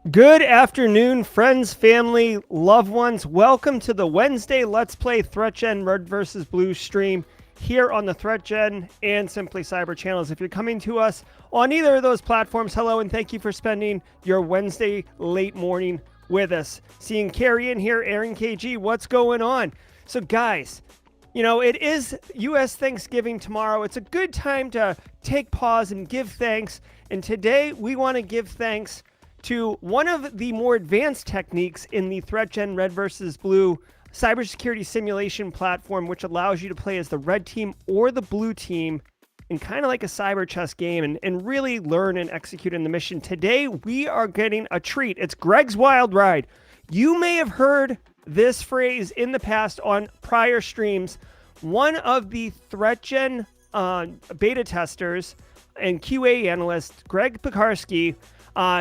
Good afternoon, friends, family, loved ones. Welcome to the Wednesday Let's Play ThreatGEN Red vs. Blue stream here on the ThreatGEN and Simply Cyber channels. If you're coming to us on either of those platforms, hello and thank you for spending your Wednesday late morning with us. Seeing Carrie in here, Aaron KG, what's going on? So guys, you know, it is U.S. Thanksgiving tomorrow. It's a good time to take pause and give thanks. And today we want to give thanks to one of the more advanced techniques in the ThreatGEN Red vs. Blue cybersecurity simulation platform, which allows you to play as the red team or the blue team in kind of like a cyber chess game and really learn and execute in the mission. Today, we are getting a treat. It's Greg's Wild Ride. You may have heard this phrase in the past on prior streams. One of the ThreatGEN beta testers and QA analyst, Greg Pekarsky,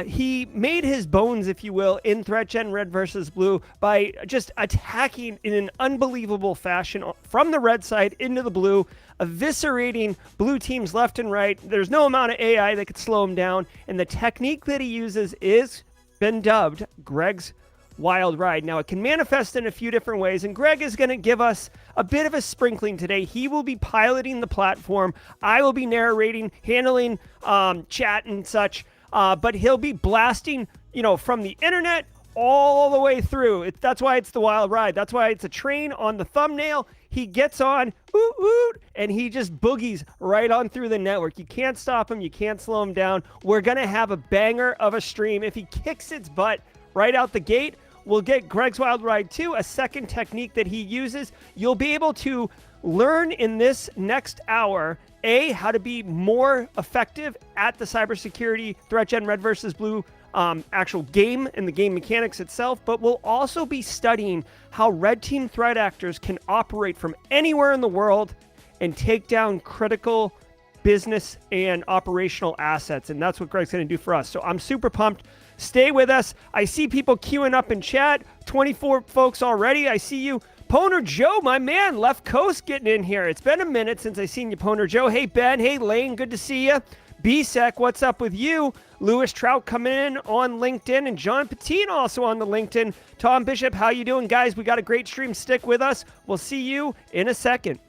he made his bones, if you will, in ThreatGEN Red vs. Blue by just attacking in an unbelievable fashion from the red side into the blue, eviscerating blue teams left and right. There's no amount of AI that could slow him down, and the technique that he uses is been dubbed Greg's Wild Ride. Now, it can manifest in a few different ways, and Greg is going to give us a bit of a sprinkling today. He will be piloting the platform. I will be narrating, handling chat and such. But he'll be blasting, you know, from the internet all the way through. That's why it's the Wild Ride. That's why it's a train on the thumbnail. He gets on, oot, oot, and he just boogies right on through the network. You can't stop him. You can't slow him down. We're going to have a banger of a stream. If he kicks its butt right out the gate, we'll get Greg's Wild Ride 2, a second technique that he uses. You'll be able to learn in this next hour how to be more effective at the cybersecurity ThreatGEN Red vs. Blue actual game and the game mechanics itself, but we'll also be studying how red team threat actors can operate from anywhere in the world and take down critical business and operational assets, and that's what Greg's going to do for us. So I'm super pumped. Stay with us. I see people queuing up in chat, 24 folks already. I see you. Poner Joe, my man, left coast getting in here. It's been a minute since I seen you, Poner Joe. Hey, Ben. Hey, Lane. Good to see you. BSEC, what's up with you? Lewis Trout coming in on LinkedIn, and John Patine also on the LinkedIn. Tom Bishop, how you doing, guys? We got a great stream. Stick with us. We'll see you in a second.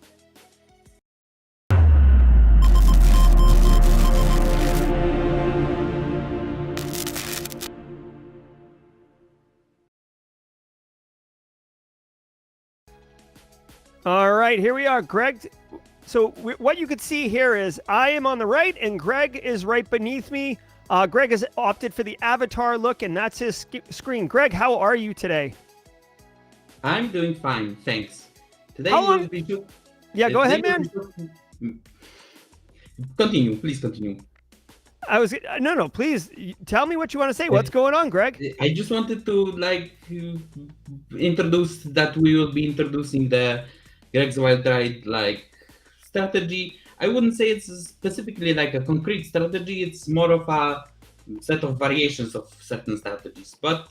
All right, here we are, Greg. So what you could see here is I am on the right and Greg is right beneath me. Greg has opted for the avatar look, and that's his screen. Greg, how are you today? I'm doing fine, thanks. Today How will be... Yeah, go ahead, man. Continue, please continue. No, please tell me what you want to say. What's going on, Greg? I just wanted to introduce that we will be introducing the Greg's Wild Ride strategy. I wouldn't say it's specifically like a concrete strategy. It's more of a set of variations of certain strategies. But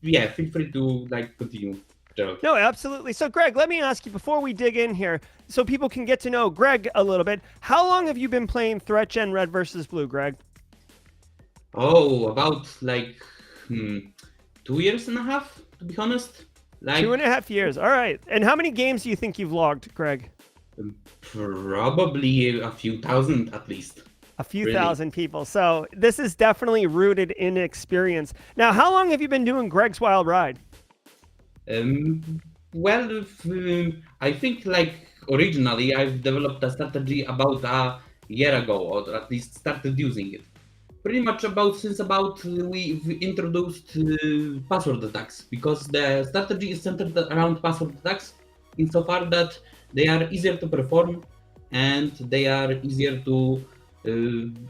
yeah, feel free to continue, Gerald. No, absolutely. So, Greg, let me ask you before we dig in here, so people can get to know Greg a little bit. How long have you been playing ThreatGEN Red vs. Blue, Greg? Oh, about 2.5 years, to be honest. 2.5 years. All right. And how many games do you think you've logged, Greg? Probably a few thousand at least. A few thousand people. So this is definitely rooted in experience. Now, how long have you been doing Greg's Wild Ride? Well, I think originally I've developed a strategy about a year ago, or at least started using it. Pretty much since we've introduced password attacks, because the strategy is centered around password attacks insofar that they are easier to perform and they are easier to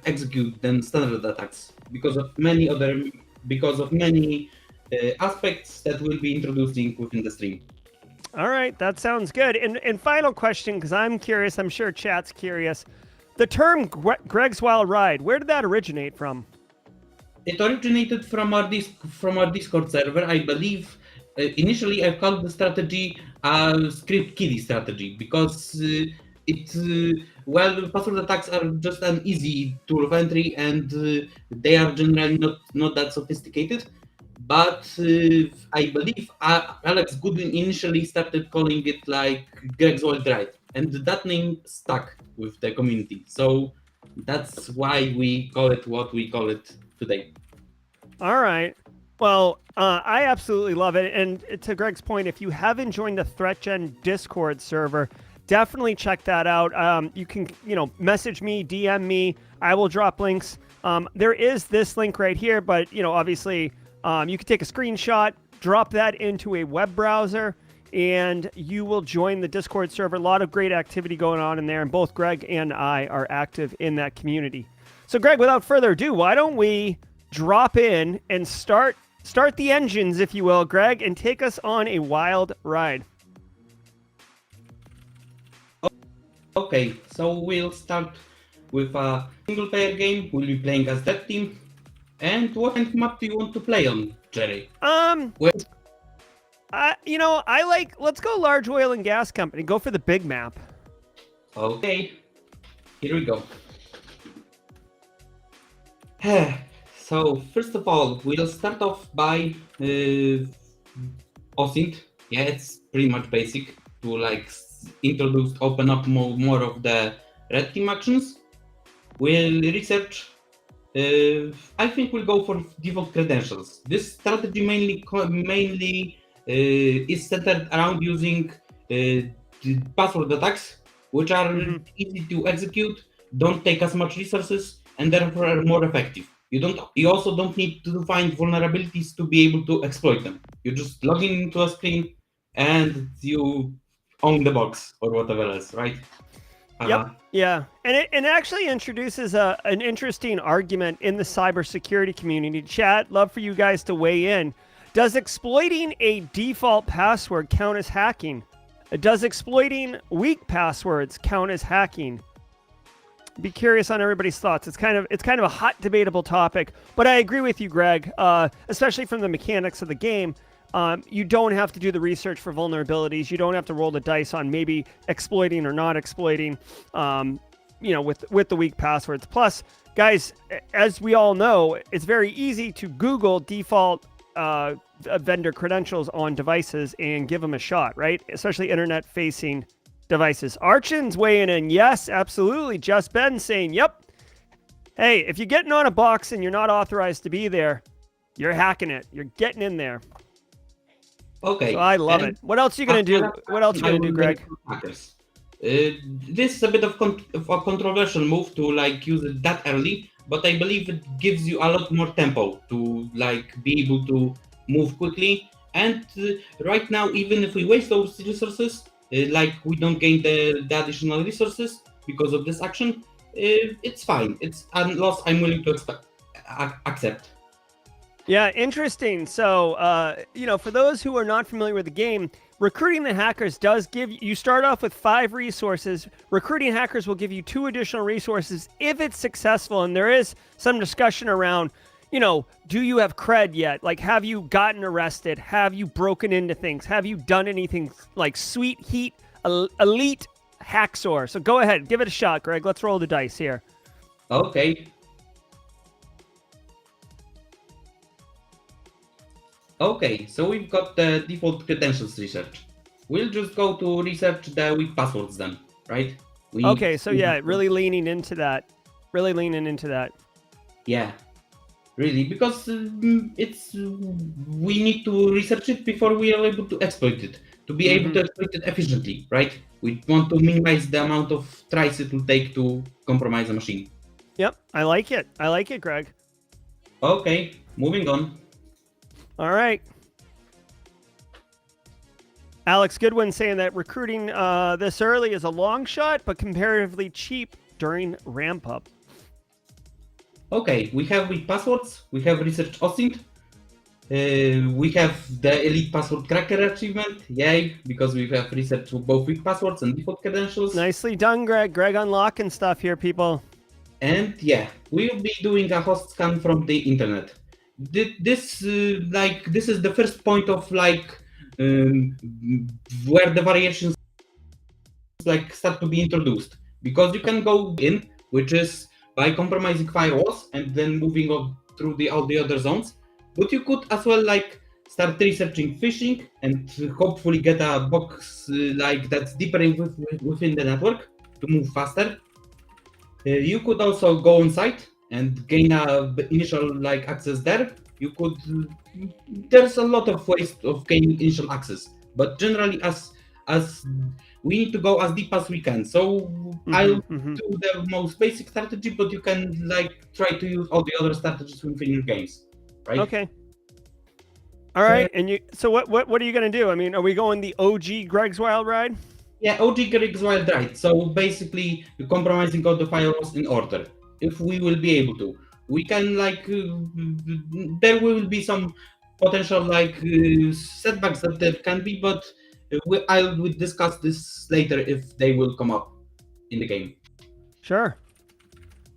execute than standard attacks because of many aspects that we'll be introducing within the stream. All right, that sounds good. And final question, because I'm curious, I'm sure chat's curious. The term Greg's Wild Ride, where did that originate from? It originated from our Discord server, I believe. Initially, I called the strategy a script kiddie strategy because it well, password attacks are just an easy tool of entry, and they are generally not that sophisticated. But I believe Alex Goodwin initially started calling it like Greg's Wild Ride, and that name stuck with the community. So that's why we call it what we call it today. All right. Well, I absolutely love it. And to Greg's point, if you haven't joined the ThreatGEN Discord server, definitely check that out. You can, message me, DM me. I will drop links. There is this link right here, but, obviously you can take a screenshot, drop that into a web browser, and you will join the Discord server. A lot of great activity going on in there, and both Greg and I are active in that community. So, Greg, without further ado, why don't we drop in and start the engines, if you will, Greg, and take us on a wild ride. Okay, so we'll start with a single-player game. We'll be playing as that team. And what kind of map do you want to play on, Jerry? Let's go large oil and gas company. Go for the big map. Okay, here we go. So first of all, we'll start off by OSINT. Yeah, it's pretty much basic to open up more of the red team actions. We'll research. I think we'll go for default credentials. This strategy mainly is centered around using the password attacks, which are easy to execute, don't take as much resources, and therefore are more effective. You also don't need to find vulnerabilities to be able to exploit them. You just log into a screen and you own the box or whatever else, right? Yep. Yeah. And it actually introduces an interesting argument in the cybersecurity community. Chat, love for you guys to weigh in. Does exploiting a default password count as hacking? Does exploiting weak passwords count as hacking? Be curious on everybody's thoughts. It's kind of a hot debatable topic, but I agree with you, Greg. Especially from the mechanics of the game, you don't have to do the research for vulnerabilities. You don't have to roll the dice on maybe exploiting or not exploiting. With the weak passwords. Plus, guys, as we all know, it's very easy to Google default vendor credentials on devices and give them a shot, right? Especially internet-facing devices. Archin's weighing in. Yes, absolutely. Just Ben saying, yep. Hey, if you're getting on a box and you're not authorized to be there, you're hacking it. You're getting in there. Okay. So I love it. What else are you going to do? What else are you going to do, Greg? This is a bit of a controversial move to use it that early, but I believe it gives you a lot more tempo to be able to move quickly. And right now, even if we waste those resources, we don't gain the additional resources because of this action, it's fine. It's a loss I'm willing to accept. Yeah, interesting. So, for those who are not familiar with the game, recruiting the hackers does give you start off with 5 resources. Recruiting hackers will give you 2 additional resources if it's successful. And there is some discussion around, do you have cred yet? Have you gotten arrested? Have you broken into things? Have you done anything like sweet heat, elite hacksaw? So go ahead, give it a shot, Greg. Let's roll the dice here. Okay. Okay, so we've got the default credentials research. We'll just go to research the weak passwords then, right? Really leaning into that. Yeah, really, because we need to research it before we are able to exploit it, to be able to exploit it efficiently, right? We want to minimize the amount of tries it will take to compromise a machine. Yep, I like it, Greg. Okay, moving on. All right. Alex Goodwin saying that recruiting this early is a long shot, but comparatively cheap during ramp up. Okay, we have weak passwords, we have research OSINT, we have the elite password cracker achievement, yay, because we have research both weak passwords and default credentials. Nicely done, Greg. Greg unlocking stuff here, people. And yeah, we'll be doing a host scan from the internet. This is the first point of where the variations start to be introduced, because you can go in, which is by compromising firewalls and then moving on through all the other zones. But you could as well like start researching phishing and hopefully get a box like that's deeper within the network to move faster. You could also go on site and gain a initial like access there. You could. There's a lot of ways of gaining initial access, but generally, as we need to go as deep as we can. So I'll do the most basic strategy, but you can like try to use all the other strategies within your games, right? Okay. All right. And you. So what are you gonna do? I mean, are we going the OG Greg's Wild Ride? Yeah, OG Greg's Wild Ride. So basically, you're compromising all the firewalls in order. If we will be able to, we can like there will be some potential like setbacks that there can be, but I'll discuss this later if they will come up in the game. Sure.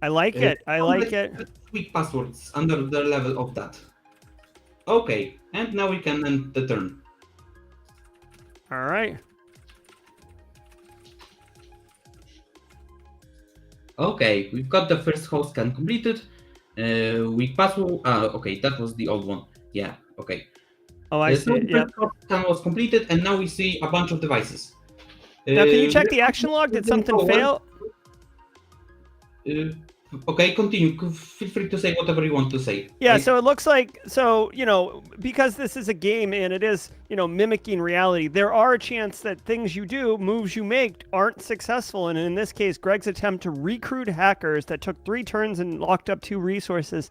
I like it. I like it. Weak passwords under the level of that. Okay, and now we can end the turn. All right. Okay, we've got the first host scan completed. Weak password. Okay, that was the old one. Yeah. Okay. Oh, I see. Yeah. The scan was completed, and now we see a bunch of devices. Now, can you check the action log? Did something fail? Okay, continue. Feel free to say whatever you want to say. Yeah, so it looks like, because this is a game and it is, mimicking reality, there are a chance that things you do, moves you make, aren't successful. And in this case, Greg's attempt to recruit hackers that took 3 turns and locked up 2 resources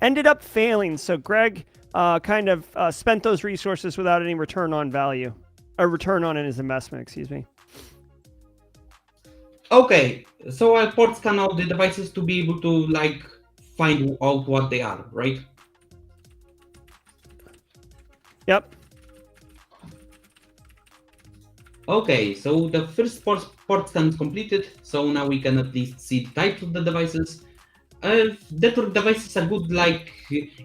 ended up failing. So Greg kind of spent those resources without any return on value, or return on his investment, excuse me. Okay, so I'll port scan all the devices to be able to like find out what they are, right? Yep. Okay, so the first port scan is completed, so now we can at least see the types of the devices. Network devices are good like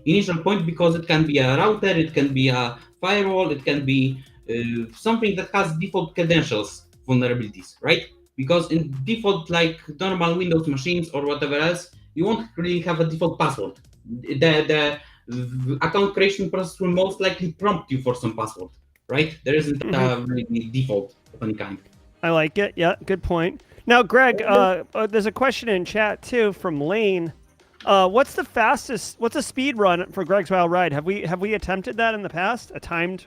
initial point because it can be a router, it can be a firewall, it can be something that has default credentials vulnerabilities, right? Because in default, like normal Windows machines or whatever else, you won't really have a default password. The account creation process will most likely prompt you for some password, right? There isn't a really default of any kind. I like it. Yeah, good point. Now, Greg, there's a question in chat too from Lane. What's a speed run for Greg's Wild Ride? Have we attempted that in the past? A timed?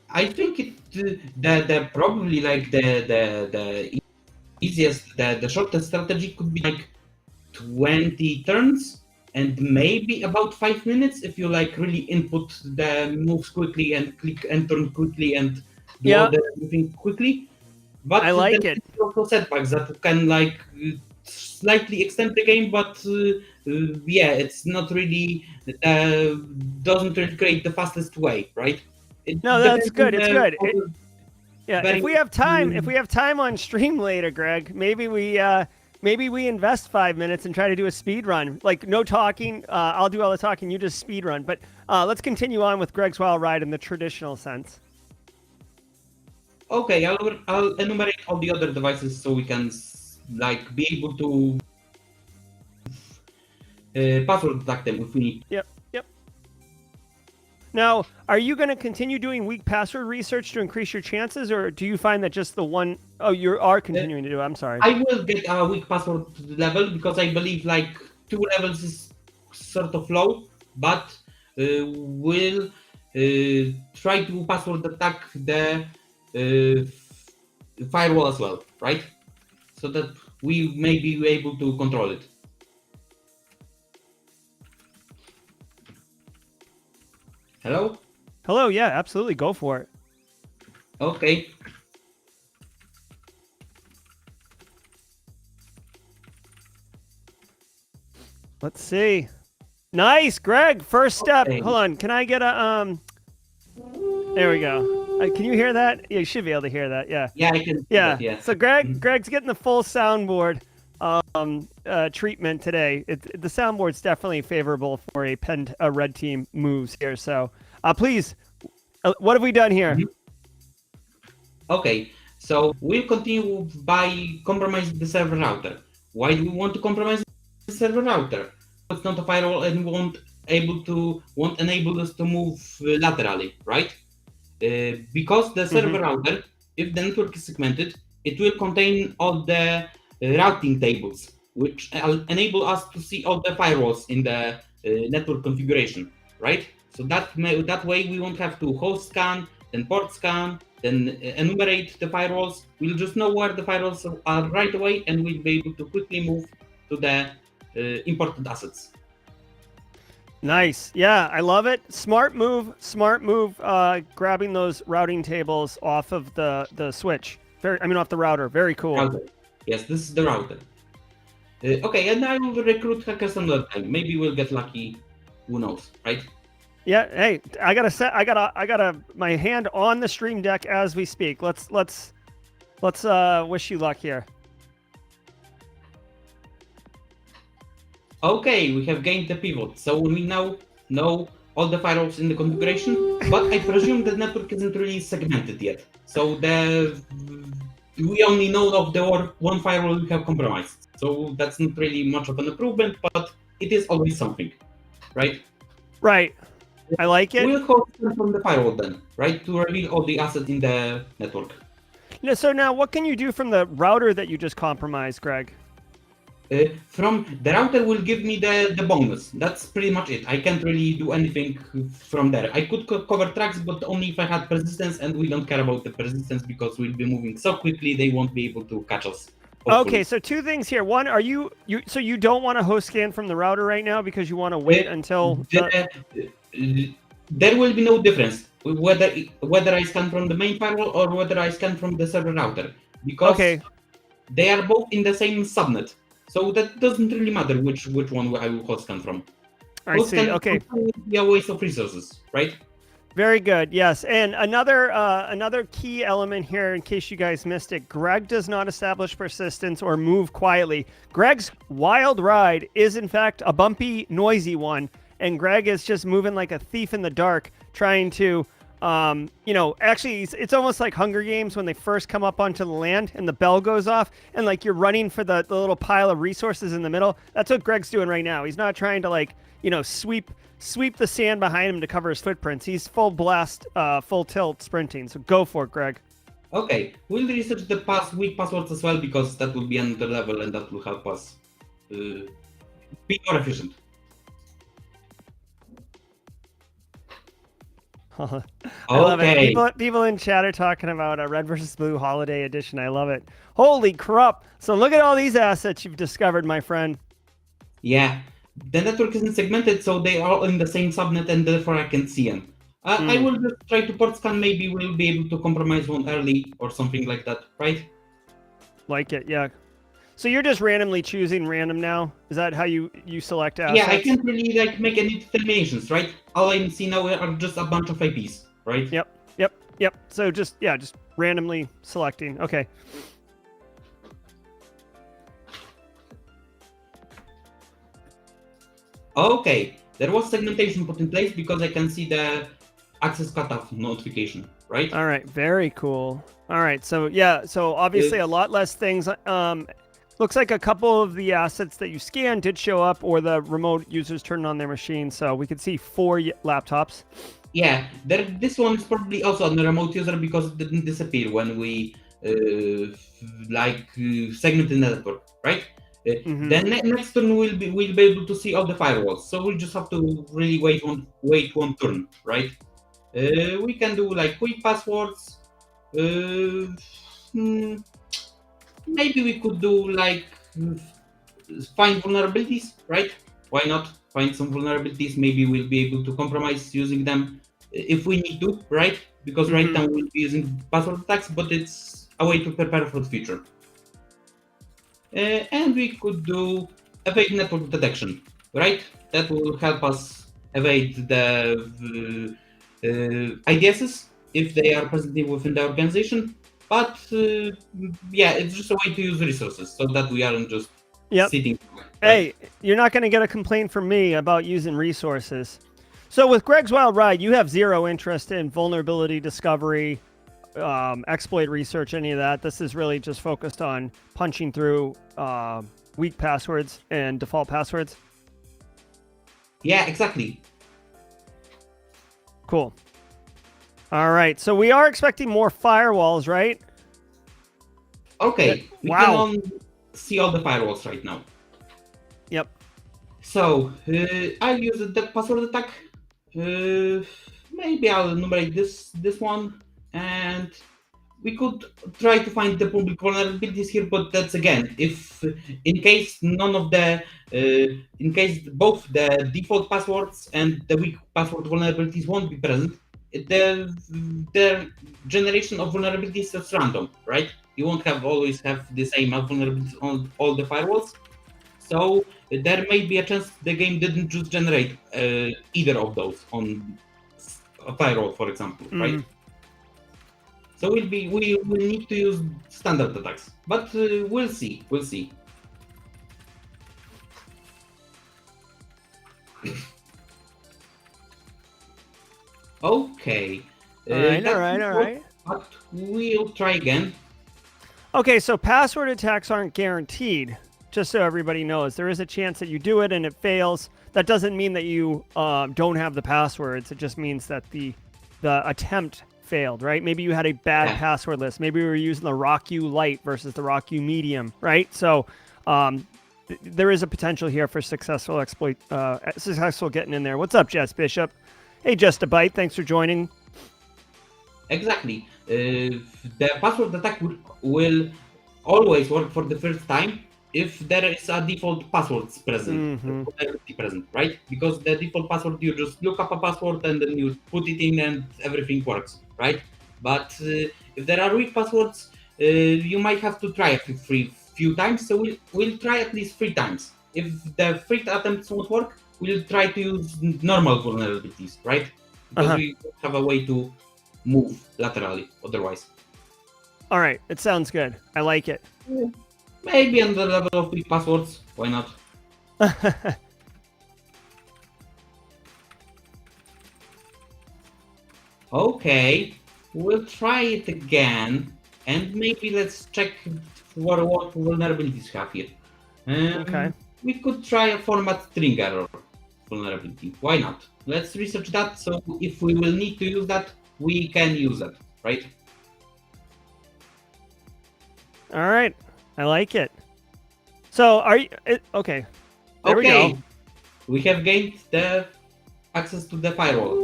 I think the probably like the easiest, the shortest strategy could be like 20 turns and maybe about 5 minutes if you like really input the moves quickly and click and turn quickly and do all the moving quickly. But I like it. Also setbacks that can like slightly extend the game, but yeah, it's not really doesn't really create the fastest way, right? No, that's good. It's good. If we have time on stream later, Greg, maybe we invest 5 minutes and try to do a speed run. Like no talking. I'll do all the talking. You just speed run. But let's continue on with Greg's Wild Ride in the traditional sense. Okay, I'll enumerate all the other devices so we can like be able to password attack them if we need. Yep. Now, are you going to continue doing weak password research to increase your chances, or do you find that just the one? Oh, you are continuing to do it. I'm sorry. I will get a weak password level because I believe like 2 levels is sort of low, but will try to password attack the firewall as well, right? So that we may be able to control it. Hello? Hello, yeah, absolutely. Go for it. Okay. Let's see. Nice, Greg. First step. Okay. Hold on. Can I get a There we go. Can you hear that? Yeah, you should be able to hear that. Yeah. Yeah, I can. Yeah. So Greg's getting the full soundboard treatment today. The soundboard's definitely favorable for a red team moves here. So please, what have we done here? Okay, So we'll continue by compromising the server router. Why do we want to compromise the server router? It's not a firewall and won't enable us to move laterally, right? Because the server router, if the network is segmented, it will contain all the routing tables, which enable us to see all the firewalls in the network configuration, right? So that way we won't have to host scan, then port scan, then enumerate the firewalls. We'll just know where the firewalls are right away, and we'll be able to quickly move to the important assets. Nice. Yeah, I love it. Smart move. Smart move. Grabbing those routing tables off of the switch. Off the router. Very cool. Router. Yes, this is the router. Okay, and I will recruit hackers another time. Maybe we'll get lucky. Who knows, right? Yeah. Hey, I gotta my hand on the stream deck as we speak. Let's wish you luck here. Okay, we have gained the pivot, so we now know all the firewalls in the configuration, but I presume the network isn't really segmented yet. So we only know of the one firewall we have compromised. So that's not really much of an improvement, but it is always something, right? Right. I like it. We'll host from the firewall then, right? To reveal all the assets in the network. So now what can you do from the router that you just compromised, Greg? From the router will give me the bonus. That's pretty much it. I can't really do anything from there. I could cover tracks, but only if I had persistence, and we don't care about the persistence because we'll be moving so quickly they won't be able to catch us. Hopefully. Okay, so two things here. One, are you don't want to host scan from the router right now because you want to wait until there will be no difference whether I scan from the main firewall or whether I scan from the server router, because they are both in the same subnet. So that doesn't really matter which one I will host scan from. I see. Okay. Will be a waste of resources, right? Very good. Yes, and another key element here, in case you guys missed it, Greg does not establish persistence or move quietly. Greg's wild ride is in fact a bumpy, noisy one, and Greg is just moving like a thief in the dark, trying to. Actually, it's almost like Hunger Games when they first come up onto the land and the bell goes off and like you're running for the little pile of resources in the middle. That's what Greg's doing right now. He's not trying to sweep the sand behind him to cover his footprints. He's full blast, full tilt sprinting. So go for it, Greg. Okay, we'll research the weak passwords as well, because that will be another level and that will help us be more efficient. I love it. People in chat are talking about a Red versus Blue Holiday Edition. I love it. Holy crap. So look at all these assets you've discovered, my friend. Yeah. The network isn't segmented, so they are all in the same subnet, and therefore I can see them. I will just try to port scan. Maybe we'll be able to compromise one early or something like that, right? Like it, yeah. So you're just randomly choosing random now? Is that how you select assets? Yeah, I can't really make any determinations, right? All I see now are just a bunch of IPs, right? Yep. So just randomly selecting. Okay. Okay, there was segmentation put in place because I can see the access cutoff notification, right? All right, very cool. All right, so obviously a lot less things. Looks like a couple of the assets that you scanned did show up, or the remote users turned on their machine. So we could see 4 laptops. Yeah, this one is probably also on the remote user because it didn't disappear when we segment the network, right? Then next turn we'll be able to see all the firewalls. So we'll just have to really wait one turn, right? We can do quick passwords. Maybe we could do find vulnerabilities, right? Why not find some vulnerabilities? Maybe we'll be able to compromise using them if we need to, right? Because right now we'll be using password attacks, but it's a way to prepare for the future. And we could do evade network detection, right? That will help us evade the IDSs if they are presently within the organization. But it's just a way to use resources so that we aren't just sitting. Hey, you're not going to get a complaint from me about using resources. So with Greg's Wild Ride, you have zero interest in vulnerability discovery, exploit research, any of that. This is really just focused on punching through weak passwords and default passwords. Yeah, exactly. Cool. All right, so we are expecting more firewalls, right? Okay, we Wow. can see all the firewalls right now. Yep. So I'll use the password attack. Maybe I'll enumerate this one, and we could try to find the public vulnerabilities here. But that's again, if in case none of the, in case both the default passwords and the weak password vulnerabilities won't be present, the generation of vulnerabilities is random, right? You won't always have the same vulnerabilities on all the firewalls. So there may be a chance the game didn't just generate either of those on a firewall, for example, right? So we will need to use standard attacks, but we'll see. We'll see. Okay. All right. But we'll try again. Okay, so password attacks aren't guaranteed. Just so everybody knows, there is a chance that you do it and it fails. That doesn't mean that you don't have the passwords. It just means that the attempt failed, right? Maybe you had a bad password list. Maybe we were using the RockU Lite versus the RockU Medium, right? So there is a potential here for successful getting in there. What's up, Jess Bishop? Hey, Just a Bite. Thanks for joining. Exactly. The password attack will always work for the first time if there is a default password present, right? Because the default password, you just look up a password and then you put it in and everything works, right? But if there are weak passwords, you might have to try a few times. So we'll try at least 3 times. If the 3 attempts won't work, we'll try to use normal vulnerabilities, right? Because we have a way to move laterally otherwise. All right, it sounds good. I like it. Maybe on the level of weak passwords, why not? Okay, we'll try it again, and maybe let's check what vulnerabilities we have here. Okay. We could try a format string error vulnerability. Why not? Let's research that, so if we will need to use that, we can use it, right? All right. I like it. So are you okay? There we go. We have gained the access to the firewall.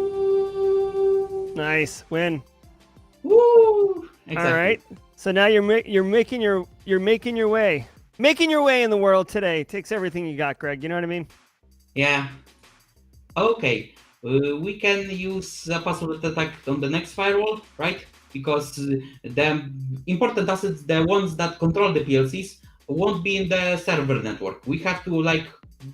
Nice win. Woo! Exactly. All right. So now you're making your way. Making your way in the world today takes everything you got, Greg. You know what I mean? Yeah. Okay. We can use a password attack on the next firewall, right? Because the important assets, the ones that control the PLCs, won't be in the server network. We have to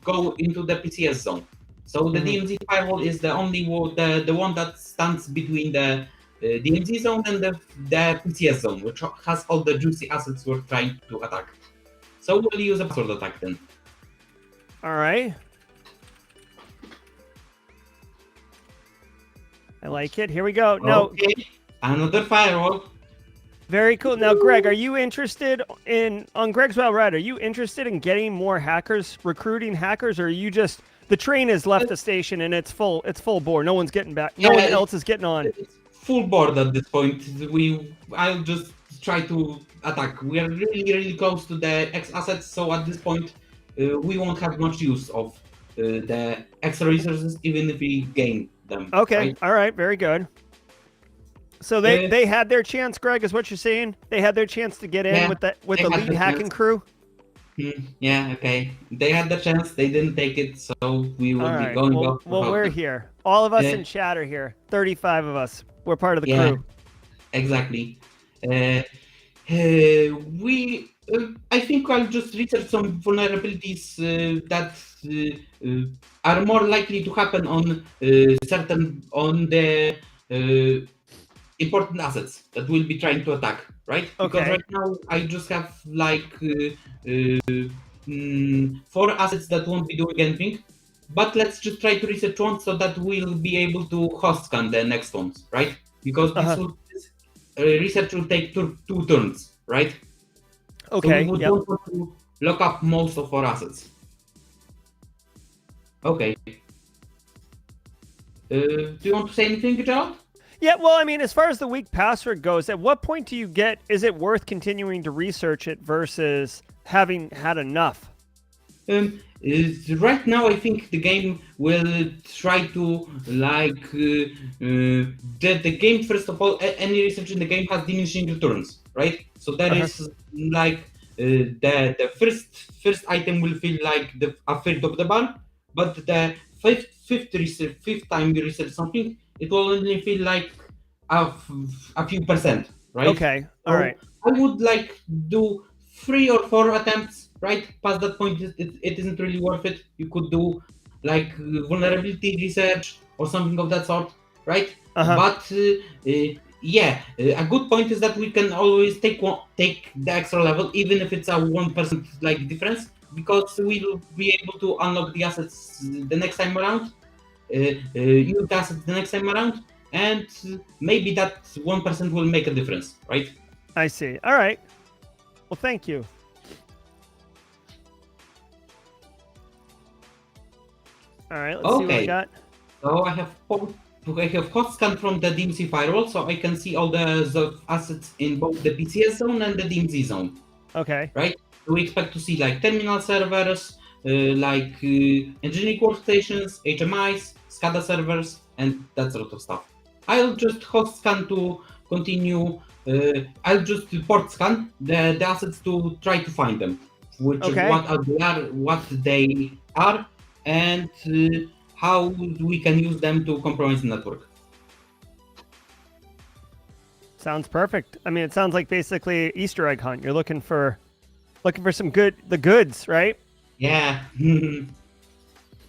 go into the PCS zone. So the DMZ firewall is the only the one that stands between the DMZ zone and the PCS zone, which has all the juicy assets we're trying to attack. So we'll use a password attack then. All right. I like it. Here we go. Now, okay. Another firewall. Very cool. Now, Greg, are you interested on Greg's Well Red? Are you interested in getting more hackers, recruiting hackers, or are you just the train has left the station and it's full board? No one's getting back. No one else is getting on. It's full board at this point. I'll just try to attack. We are really close to the X assets, so at this point, we won't have much use of the extra resources, even if we gain them. Okay. Right? All right. Very good. So they had their chance, Greg, is what you're saying? They had their chance to get in with the lead hacking crew? Yeah, okay. They had the chance, they didn't take it, so we will be going back. Well, we're here. All of us in chat are here. 35 of us. We're part of the crew. Exactly. I think I'll just research some vulnerabilities that are more likely to happen on the important assets that we'll be trying to attack, right? Because right now I just have 4 assets that won't be doing anything. But let's just try to research one so that we'll be able to host scan the next ones, right? Because research will take two turns, right? So we Okay. would Yep. want to lock up most of our assets. Okay. Do you want to say anything, Gerald? Yeah, well, I mean, as far as the weak password goes, at what point do you get, is it worth continuing to research it versus having had enough? Right now, I think the game will try to the game. First of all, any research in the game has diminishing returns, right? So there Uh-huh. is the first item will feel like a third of the bar, but the fifth time you research something, it will only feel like a few percent, right? Okay. All So right. I would like do 3 or 4 attempts, right? Past that point, it isn't really worth it. You could do vulnerability research or something of that sort, right? Uh-huh. But a good point is that we can always take the extra level, even if it's a 1% like difference, because we'll be able to unlock the assets the next time around, use the assets the next time around, and maybe that 1% will make a difference, right? I see. All right. Well, thank you. All right, let's see what we Okay. got. So I have hot scan from the DMZ firewall, so I can see all the assets in both the PCS zone and the DMZ zone, Okay. right? So we expect to see like terminal servers, engineering workstations, HMIs, SCADA servers, and that sort of stuff. I'll just hot scan to continue. I'll just port scan the assets to try to find them, Okay. what they are, and how we can use them to compromise the network. Sounds perfect. I mean, it sounds like basically Easter egg hunt. You're looking for some the goods, right? Yeah.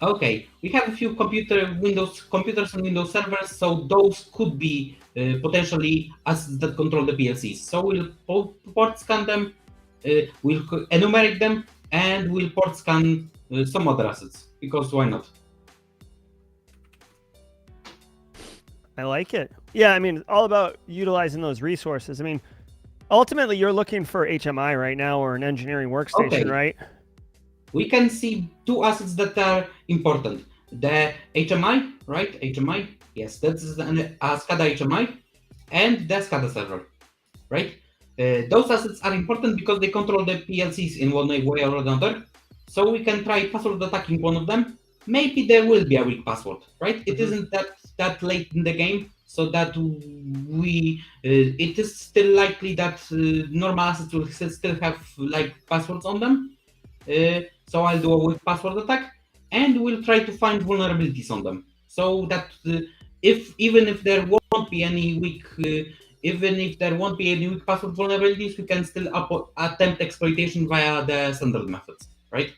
Okay, we have a few computers and Windows servers, so those could be potentially assets that control the PLCs. So we'll port scan them, we'll enumerate them, and we'll port scan some other assets, because why not? I like it. Yeah, I mean, it's all about utilizing those resources. I mean, ultimately, you're looking for HMI right now or an engineering workstation, Okay. right? We can see 2 assets that are important. The HMI, right? HMI, yes, that's a SCADA HMI, and the SCADA server, right? Those assets are important because they control the PLCs in one way or another. So we can try password attacking one of them. Maybe there will be a weak password, right? It isn't that late in the game, so that it is still likely that normal assets will still have like passwords on them. So I'll do a weak password attack, and we'll try to find vulnerabilities on them, so that even if there won't be any weak password vulnerabilities, we can still attempt exploitation via the standard methods, right?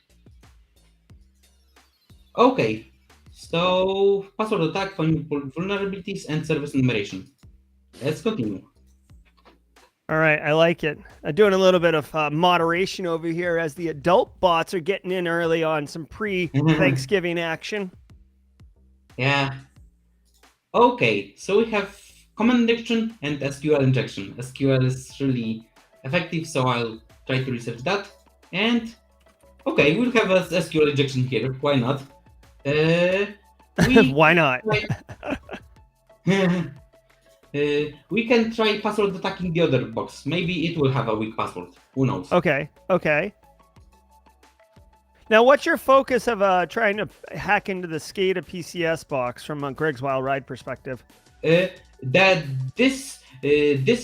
Okay, so password attack, finding vulnerabilities, and service enumeration. Let's continue. All right, I like it. Doing a little bit of moderation over here as the adult bots are getting in early on some pre-Thanksgiving action. Yeah. Okay, so we have command injection and SQL injection. SQL is really effective, so I'll try to research that. And okay, we'll have a SQL injection here. Why not? Why not? We can try password attacking the other box. Maybe it will have a weak password. Who knows? Okay. Now, what's your focus of trying to hack into the SCADA PCS box from Greg's Wild Ride perspective? That this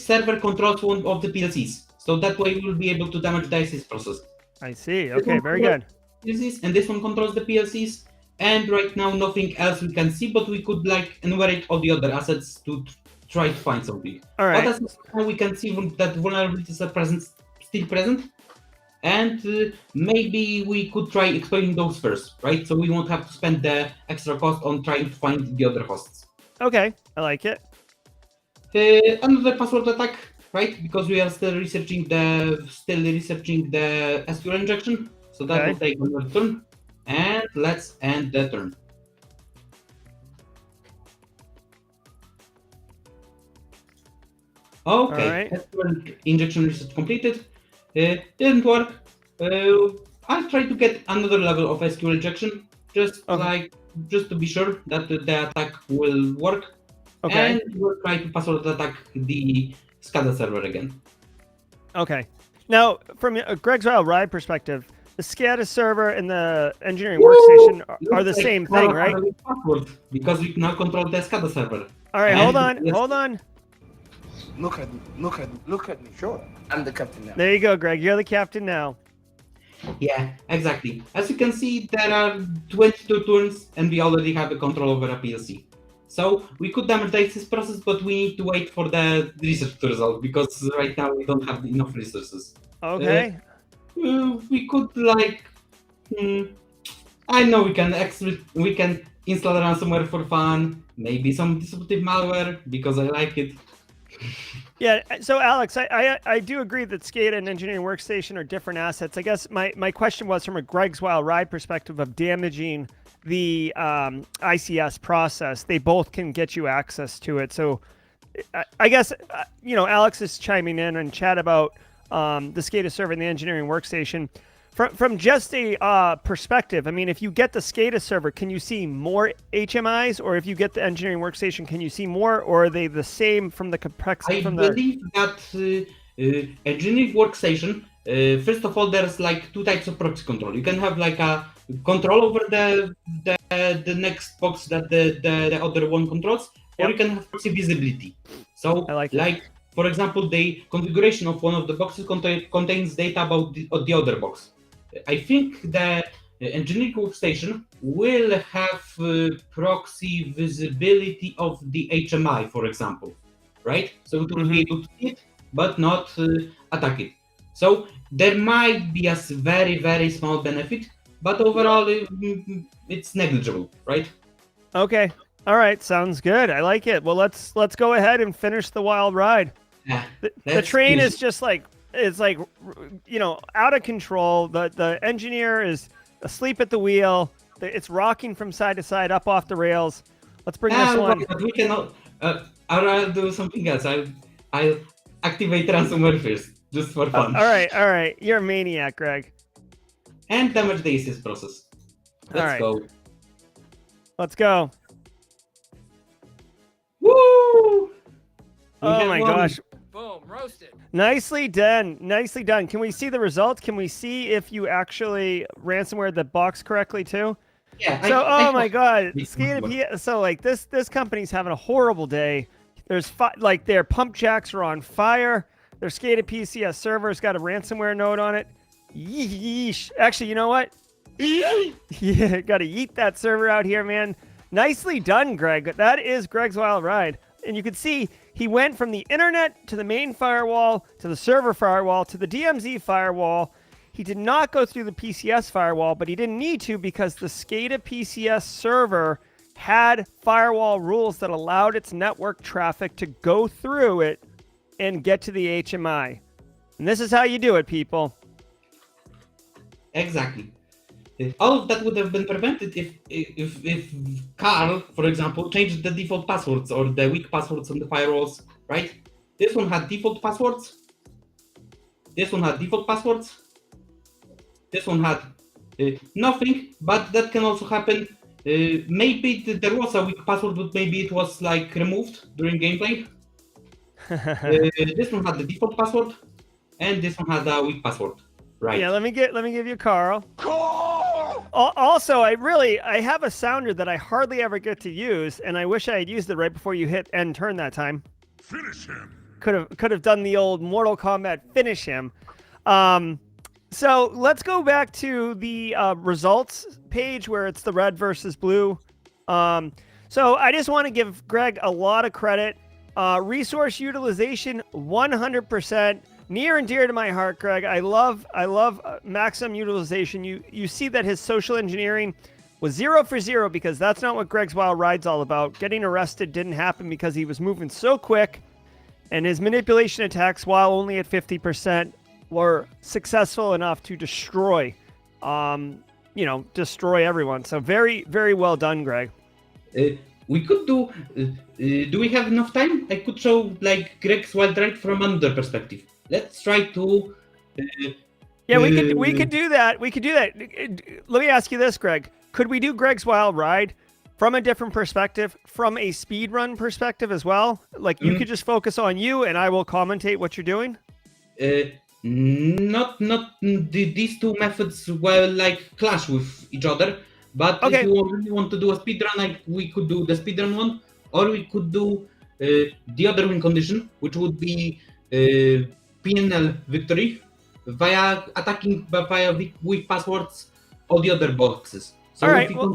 server controls one of the PLCs, so that way we will be able to damage the ISIS process. I see. Okay, very good. PLCs, and this one controls the PLCs. And right now, nothing else we can see, but we could like enumerate all the other assets to try to find something. All right. But as now we can see that vulnerabilities are still present, and maybe we could try exploiting those first, right? So we won't have to spend the extra cost on trying to find the other hosts. Okay, I like it. Another password attack, right? Because we are still researching the SQL injection, so that will take another turn. And let's end the turn. Okay, right. SQL injection research completed. Didn't work. I'll try to get another level of SQL injection, Okay. just to be sure that the attack will work, Okay. and we'll try to password attack the SCADA server again. Okay. Now, from a Greg's Wild Ride perspective, the SCADA server and the engineering Woo! workstation are the Looks like same Carl thing, right? has a password because we now control the SCADA server. All right, hold And on, yes, hold on. Look at me, look at me. Sure, I'm the captain now. There you go, Greg. You're the captain now. yeah, exactly. As you can see, there are 22 turns, and we already have a control over a PLC. So we could democratize this process, but we need to wait for the research result because right now we don't have enough resources. Okay. We could I know we can install ransomware for fun, maybe some disruptive malware because I like it. Yeah. So, Alex, I do agree that SCADA and engineering workstation are different assets. I guess my question was from a Greg's Wild Ride perspective of damaging the ICS process. They both can get you access to it. So, I guess Alex is chiming in chat about the SCADA server and the engineering workstation. From just a perspective, I mean, if you get the SCADA server, can you see more HMIs, or if you get the engineering workstation, can you see more, or are they the same from the complexity? I believe that engineering workstation. First of all, there's like two types of proxy control. You can have like a control over the next box that the other one controls, or Yep. you can have proxy visibility. So, I like it. for example, the configuration of one of the boxes contains data about the other box. I think the engineering workstation will have proxy visibility of the HMI, for example, right? So it will be able to see it, but not attack it. So there might be a very, very small benefit, but overall it's negligible, right? Okay. All right. Sounds good. I like it. Well, let's go ahead and finish the wild ride. Yeah, The train is just like, it's like, out of control. The engineer is asleep at the wheel. It's rocking from side to side, up off the rails. Let's bring this one. But we cannot. I'll do something else. I'll activate ransomware first, just for fun. All right. You're a maniac, Greg. And damage the assist process. Let's go. Let's go. Woo! Oh my gosh. Boom, roasted. Nicely done. Nicely done. Can we see the results? Can we see if you actually ransomware the box correctly too? Yeah. So, oh my God. SCADA. So like this company's having a horrible day. There's like their pump jacks are on fire. Their SCADA PCS server's got a ransomware node on it. Yeesh. Actually, you know what? Yeah, got to yeet that server out here, man. Nicely done, Greg. That is Greg's Wild Ride. And you can see he went from the internet to the main firewall to the server firewall to the DMZ firewall. He did not go through the PCS firewall, but he didn't need to because the SCADA PCS server had firewall rules that allowed its network traffic to go through it and get to the HMI. And this is how you do it, people. Exactly. All of that would have been prevented if Carl, for example, changed the default passwords or the weak passwords on the firewalls, right? This one had default passwords. This one had default passwords. This one had nothing, but that can also happen. Maybe there was a weak password, but maybe it was like removed during gameplay. This one had the default password, and this one had a weak password. Right. Yeah, let me give you Carl. Also, I have a sounder that I hardly ever get to use, and I wish I had used it right before you hit end turn that time. Finish him. Could have done the old Mortal Kombat finish him. So let's go back to the results page where it's the red versus blue. So I just want to give Greg a lot of credit. Resource utilization 100%. Near and dear to my heart, Greg. I love maximum utilization. You see that his social engineering was 0 for 0 because that's not what Greg's Wild Ride's all about. Getting arrested didn't happen because he was moving so quick, and his manipulation attacks, while only at 50%, were successful enough to destroy everyone. So very, very well done, Greg. we could do. Do we have enough time? I could show like Greg's wild ride from another perspective. Let's try to. Yeah, we could do that. We could do that. Let me ask you this, Greg. Could we do Greg's wild ride from a different perspective, from a speed run perspective as well? Like you could just focus on you, and I will commentate what you're doing. Not these two methods will like clash with each other. But Okay. if you really want to do a speedrun, like we could do the speedrun one, or we could do the other win condition, which would be PNL victory via attacking via weak passwords all the other boxes. So all right, well,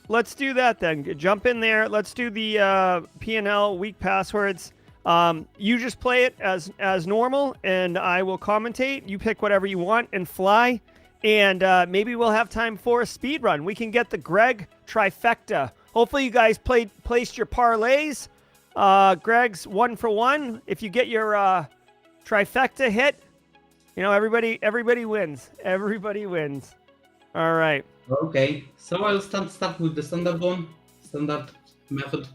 let's do that then. Jump in there. Let's do the P&L weak passwords. You just play it as normal, and I will commentate. You pick whatever you want and fly. And maybe we'll have time for a speed run. We can get the Greg trifecta. Hopefully you guys placed your parlays. Greg's 1 for 1. If you get your trifecta hit, you know, everybody wins. Everybody wins. All right. Okay, so I'll start with the standard one, standard method.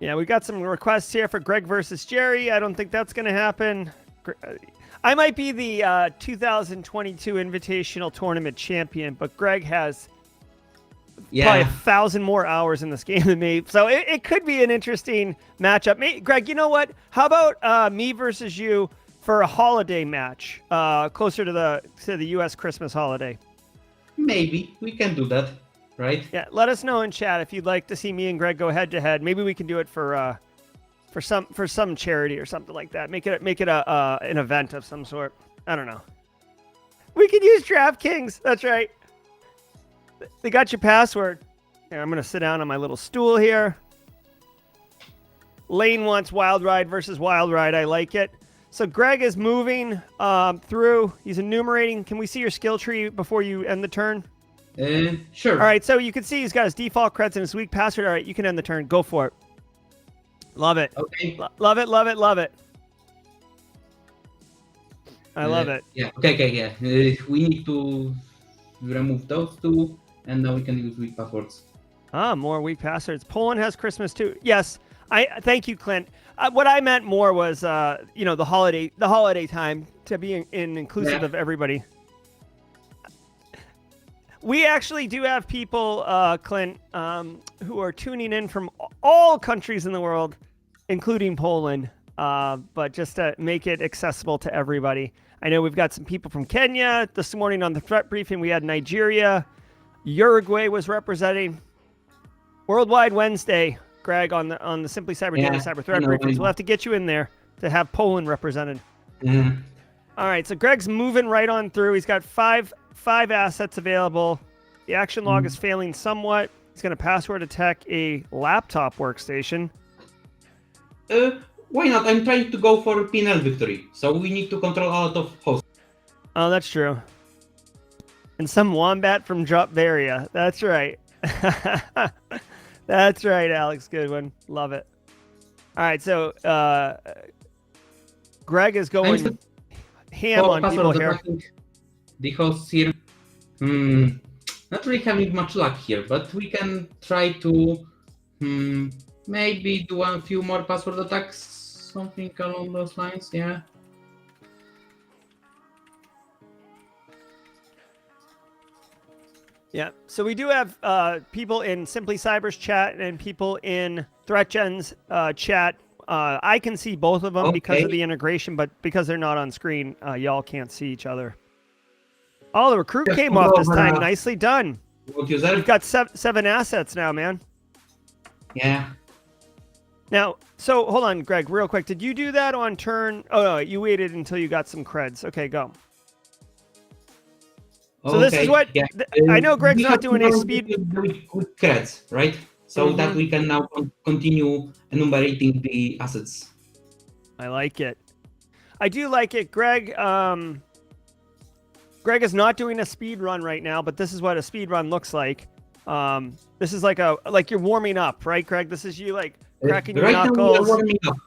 Yeah, we got some requests here for Greg versus Jerry. I don't think that's going to happen. I might be the 2022 Invitational Tournament champion, but Greg has probably 1,000 more hours in this game than me. So it could be an interesting matchup. Greg, you know what? How about me versus you for a holiday match closer to the U.S. Christmas holiday? Maybe we can do that, right? Yeah, let us know in chat if you'd like to see me and Greg go head to head. Maybe we can do it for some charity or something like that. Make it an event of some sort. I don't know. We could use DraftKings. That's right. They got your password. Here, I'm gonna sit down on my little stool here. Lane wants wild ride versus wild ride. I like it. So Greg is moving through. He's enumerating. Can we see your skill tree before you end the turn? Sure. All right. So you can see he's got his default creds and his weak password. All right. You can end the turn. Go for it. Love it. Okay. Love it. Love it. Love it. I love it. Yeah. Okay. Yeah. We need to remove those two, and now we can use weak passwords. More weak passwords. Poland has Christmas too. Yes. Thank you, Clint. What I meant more was, the holiday time to be inclusive of everybody. We actually do have people, Clint, who are tuning in from all countries in the world, including Poland, but just to make it accessible to everybody. I know we've got some people from Kenya. This morning on the threat briefing, we had Nigeria. Uruguay was representing. Worldwide Wednesday, Greg, on the Simply Cyber Daily Cyber Threat briefings. We'll have to get you in there to have Poland represented. Mm-hmm. All right, so Greg's moving right on through. He's got five assets available. The action log is failing somewhat. He's going to password attack a laptop workstation. Why not? I'm trying to go for PNL victory, so we need to control a lot of hosts. Oh, that's true. And some wombat from Dropvaria. That's right. That's right, Alex Goodwin. Love it. All right, so Greg is going ham on people here. The hosts here. Not really having much luck here, but we can try to maybe do a few more password attacks, something along those lines. Yeah. Yeah, so we do have people in Simply Cyber's chat and people in ThreatGEN's chat. I can see both of them because of the integration, but because they're not on screen, y'all can't see each other. Oh, the recruit came off this time. Nicely done. We've got 7 assets now, man. Yeah. Now, so hold on, Greg, real quick. Did you do that on turn? Oh, no, you waited until you got some creds. Okay, go. So this is what I know. Greg's not doing a speed with creds, right? So that we can now continue enumerating the assets. I like it. I do like it, Greg. Greg is not doing a speed run right now, but this is what a speed run looks like. This is like you're warming up, right, Greg? This is you like cracking your knuckles. Now we are warming up.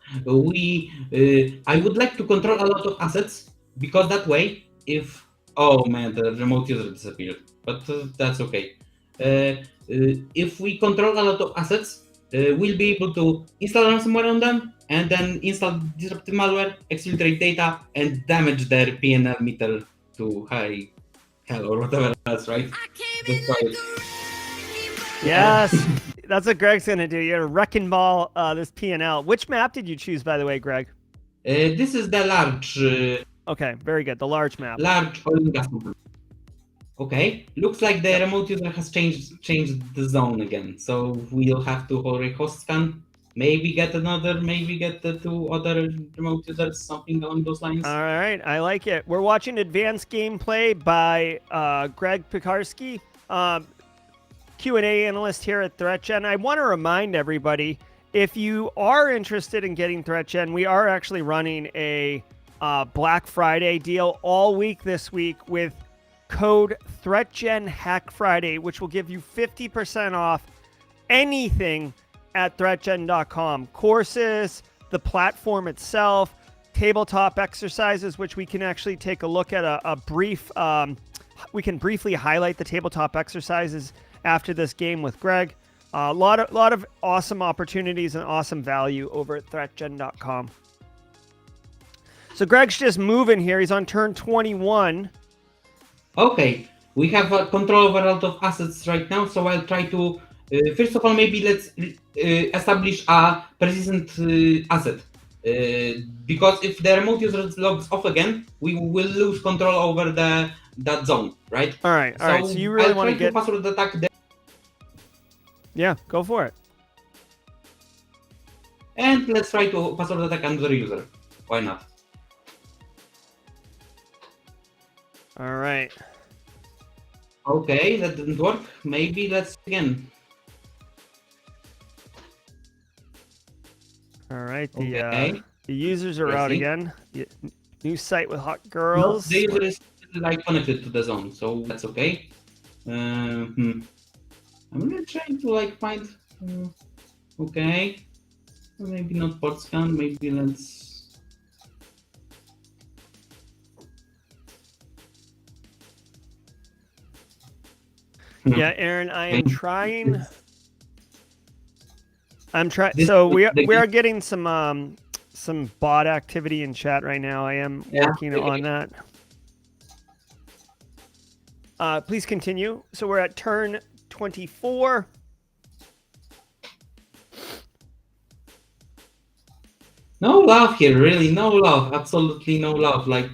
I would like to control a lot of assets because that way, if oh man, the remote user disappeared, but that's okay. If we control a lot of assets, we'll be able to install ransomware on them and then install disruptive malware, exfiltrate data, and damage their PNL meter to high hell or whatever else, right? Destroy it. Yes, that's what Greg's gonna do. You're gonna wrecking ball this P&L. Which map did you choose, by the way, Greg? This is the large Okay, very good. The large map. large oil and gas company. Okay, looks like the remote user has changed the zone again. So we'll have to host scan, maybe get the two other remote users, something along those lines. All right, I like it. We're watching advanced gameplay by Greg Pekarsky, Q&A analyst here at ThreatGEN. I want to remind everybody, if you are interested in getting ThreatGEN, we are actually running a Black Friday deal all week this week with code ThreatGEN Hack Friday, which will give you 50% off anything at ThreatGEN.com. Courses, the platform itself, tabletop exercises, which we can actually take a look at a brief, we can briefly highlight the tabletop exercises after this game with Greg. A lot of awesome opportunities and awesome value over at ThreatGEN.com. So Greg's just moving here. He's on turn 21. Okay, we have control over a lot of assets right now, so I'll try to, first of all, maybe let's establish a persistent asset. Because if the remote user logs off again, we will lose control over that zone, right? All right. So you really want to get password attack there. Yeah, go for it. And let's try to password attack another user. Why not? All right. Okay, that didn't work. Maybe let's again. All right. Okay. The users are out again. New site with hot girls. No, the user is like connected to the zone, so that's okay. I'm really trying to like find. Okay. Maybe not port scan. Maybe let's. Yeah, Aaron, I am trying. So we are getting some bot activity in chat right now. I am working on that. Please continue. So we're at turn 24. No love here, really. No love. Absolutely no love. Like,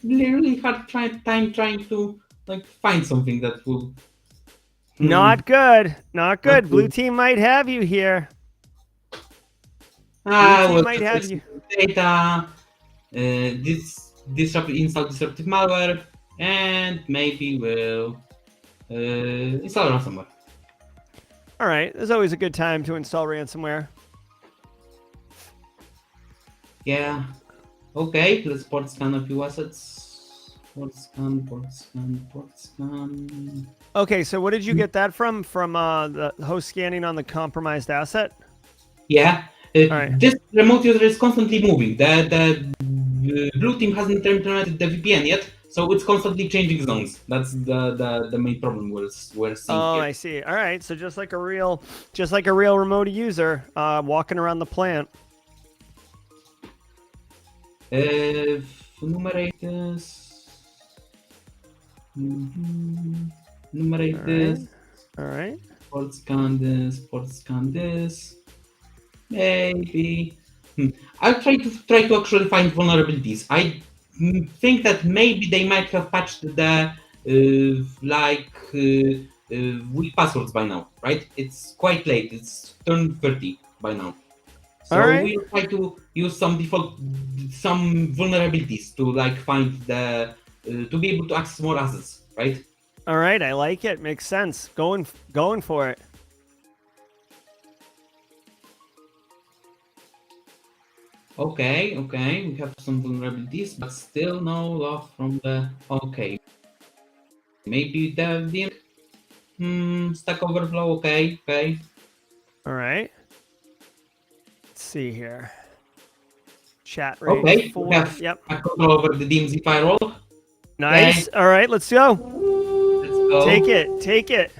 really hard time trying to like find something that will. Not good. Not good. Blue team might have you here. Blue team might have you. Data. Install disruptive malware, and maybe we'll install ransomware. All right. There's always a good time to install ransomware. Yeah. Okay. Let's port scan a few assets. Port scan. Okay, so what did you get that from? From the host scanning on the compromised asset? Yeah. Right. This remote user is constantly moving. The blue team hasn't implemented the VPN yet, so it's constantly changing zones. That's the main problem we're seeing here. I see. All right, so just like a real remote user walking around the plant. Enumerate this. Enumerate this. All right. Port scan this. Maybe. I'll try to actually find vulnerabilities. I think that maybe they might have patched the weak passwords by now, right? It's quite late. It's turn 30 by now. So we'll try to use some vulnerabilities to like find the to be able to access more assets, right? All right, I like it. Makes sense. Going for it. Okay, we have some vulnerabilities, but still no love from the. Okay, maybe the Stack Overflow. Okay. All right. Let's see here. Chat rate. Okay. 4. We have Yep. control over the DMZ firewall. Nice. Okay. All right. Let's go. Let's go. Take it.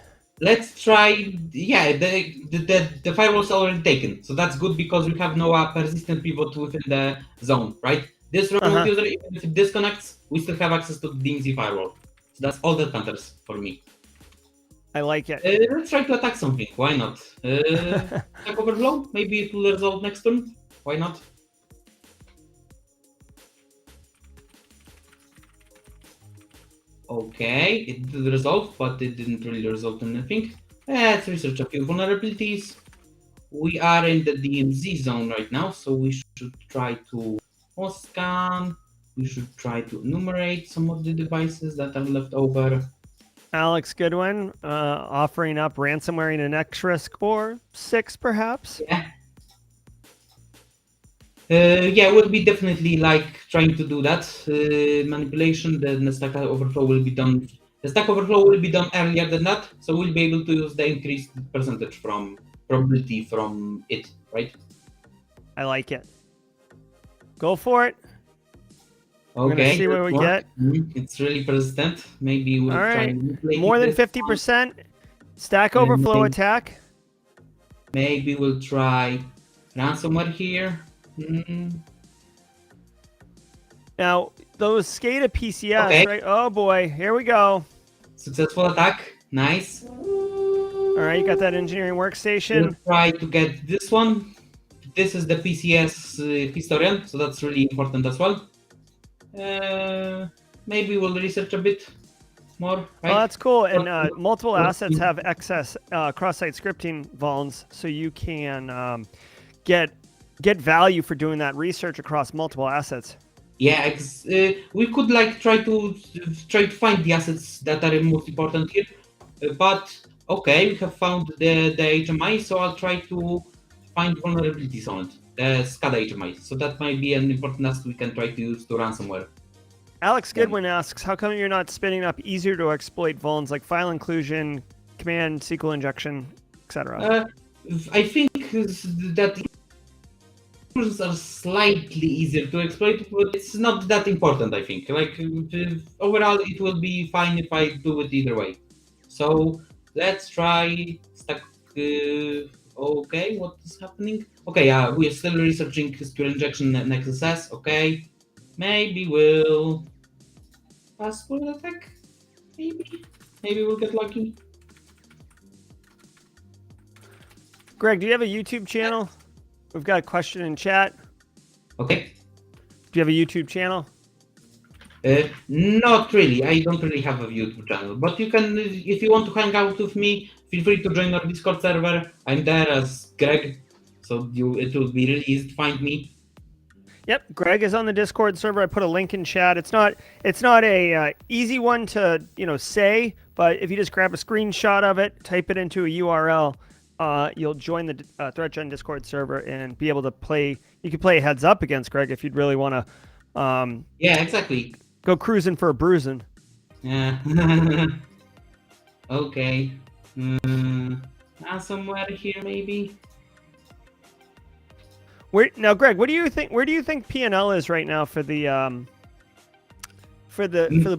let's try. Yeah, the firewall's already taken, so that's good because we have no persistent pivot within the zone, right? This remote user, even if it disconnects, we still have access to the DMZ firewall. So that's all that matters for me. I like it. Let's try to attack something. Why not? Attack overflow. Maybe it will resolve next turn. Why not? Okay, it did resolve, but it didn't really resolve anything. Let's research a few vulnerabilities. We are in the DMZ zone right now, so we should try to scan. We should try to enumerate some of the devices that are left over. Alex Goodwin offering up ransomware in an X risk or 6, perhaps. Yeah. Yeah, we'll be definitely like trying to do that manipulation. Then the stack overflow will be done. The stack overflow will be done earlier than that, so we'll be able to use the increased percentage from probability from it, right? I like it. Go for it. Okay. We're gonna see what we get. It's really persistent. Maybe we'll try and manipulate more than this 50%. Stack overflow attack. Maybe we'll try ransomware here. Now, those SCADA PCS, right? Oh boy, here we go. Successful attack. Nice. All right, you got that engineering workstation. We'll try to get this one. This is the PCS historian, so that's really important as well. Maybe we'll research a bit more. Right? Oh, that's cool. And multiple assets have excess cross-site scripting vulns, so you can get value for doing that research across multiple assets. Yeah, we could like try to find the assets that are most important here. But okay, we have found the HMI, so I'll try to find vulnerabilities on it. The SCADA HMI. So that might be an important asset we can try to use to ransomware. Alex Goodwin asks, how come you're not spinning up easier to exploit vulns like file inclusion, command SQL injection, etc.? I think that inclusions are slightly easier to exploit, but it's not that important, I think. Like overall, it will be fine if I do it either way. So let's try stack. Okay, what is happening? Okay, we are still researching SQL injection and XSS. Okay, maybe we'll pass for the attack. Maybe we'll get lucky. Greg, do you have a YouTube channel? We've got a question in chat. Okay. Do you have a YouTube channel? Not really. I don't really have a YouTube channel, but you can, if you want to hang out with me, feel free to join our Discord server. I'm there as Greg, so it will be really easy to find me. Yep, Greg is on the Discord server. I put a link in chat. It's not a easy one to say, but if you just grab a screenshot of it, type it into a URL, you'll join the ThreatGEN Discord server and be able to play. You can play heads up against Greg if you'd really want to. Yeah, exactly. Go cruising for a bruising. Yeah. Okay. Somewhere here maybe. Now, Greg, what do you think? Where do you think P&L is right now for the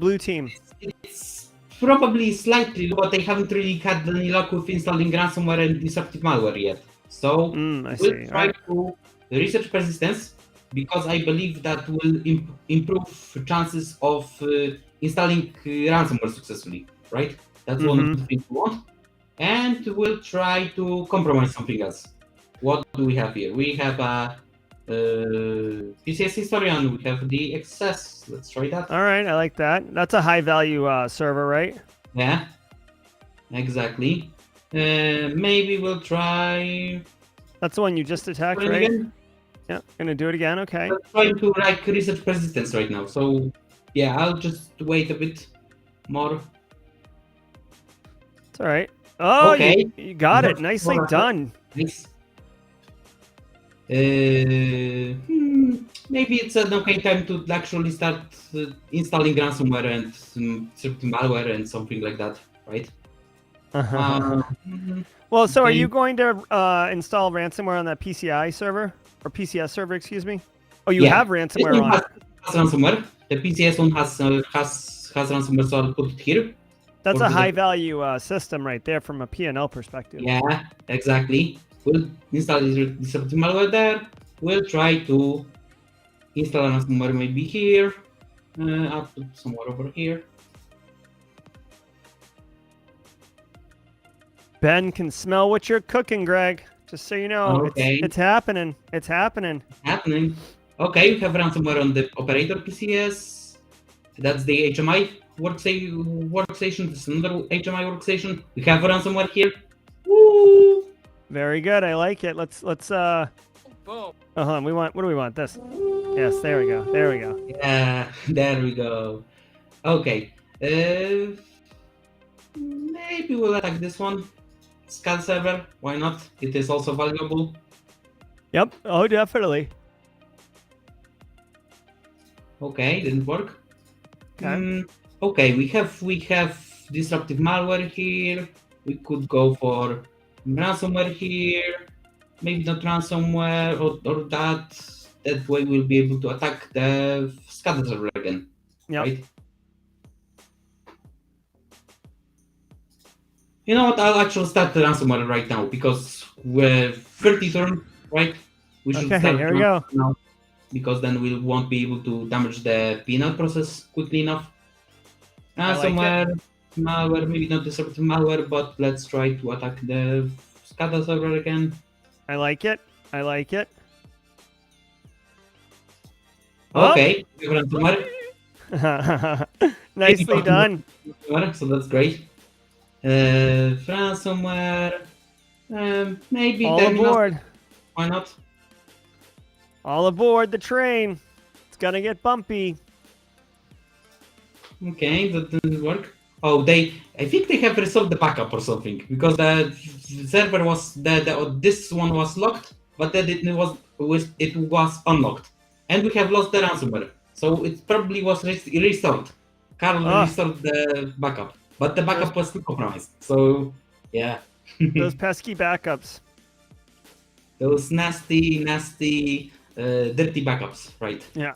blue team? It's probably slightly low, but they haven't really had any luck with installing ransomware and disruptive malware yet. So we'll try to research persistence, because I believe that will improve chances of installing ransomware successfully, right? That's one of the things we want. And we'll try to compromise something else. What do we have here? We have a PCS historian. We have the XS. Let's try that. All right, I like that. That's a high value server, right? Yeah, exactly. Maybe we'll try. That's the one you just attacked, right? Again? Yeah, gonna do it again. Okay. I'm trying to research persistence right now, so yeah, I'll just wait a bit more. It's all right. Oh, okay. You got it. Nicely done. Nice. Maybe it's an okay time to actually start installing ransomware and certain malware and something like that, right? Well, so are you going to install ransomware on that PCI server? Or PCS server, excuse me? Oh, you have ransomware on it. Has ransomware. The PCS one has ransomware, so I'll put it here. That's a high value system right there from a P&L perspective. Yeah, exactly. We'll install disruptive malware there. We'll try to install ransomware maybe here. I'll put somewhere over here. Ben can smell what you're cooking, Greg. Just so you know, Okay. it's happening. It's happening. Happening. Okay, we have ransomware on the operator PCS. That's the HMI workstation. This is another HMI workstation. We have ransomware here. Woo! Very good. I like it. Let's Boom. oh, hold on. What do we want? This. Yes, there we go. There we go. Yeah, there we go. Okay. Maybe we'll attack this one. SCAD server. Why not? It is also valuable. Yep. Oh, definitely. Okay, didn't work. Okay. Okay, we have disruptive malware here. We could go for ransomware here. Maybe not ransomware or that. That way we'll be able to attack the SCADA server again. Yep. Right? You know what? I'll actually start the ransomware right now because we're 30 turn, right? We should Okay, start here we go. now because then we won't be able to damage the P&L process quickly enough. Ransomware, malware, maybe not disruptive malware, but let's try to attack the SCADA server again. I like it. I like it. Okay, we have ransomware. Nicely done. So that's great. Ransomware, maybe All terminal. aboard. Why not? All aboard the train. It's gonna get bumpy. Okay, that didn't work. Oh, I think they have resolved the backup or something because the server was this one was locked, but then it was unlocked, and we have lost the ransomware. So it probably was restored. Carl restored the backup, but the backup was still compromised. So yeah, Those pesky backups. those nasty, dirty backups, right? Yeah.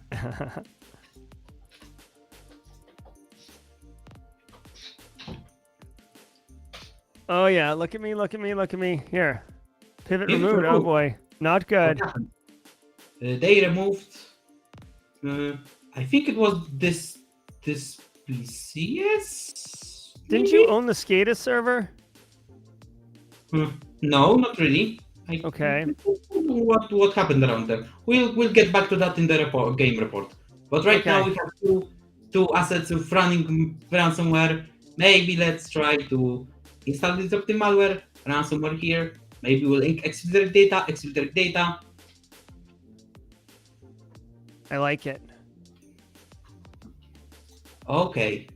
Oh yeah, look at me, look at me, look at me. Here. Pivot removed. Oh boy. Not good. They removed I think it was this PCS. Didn't you own the SCADA server? No, not really. Okay. What happened around there? We'll get back to that in the game report. But right now we have two assets of running ransomware. Maybe let's try to install disruptive malware, ransomware here. Maybe we'll exfiltrate data. I like it. Okay.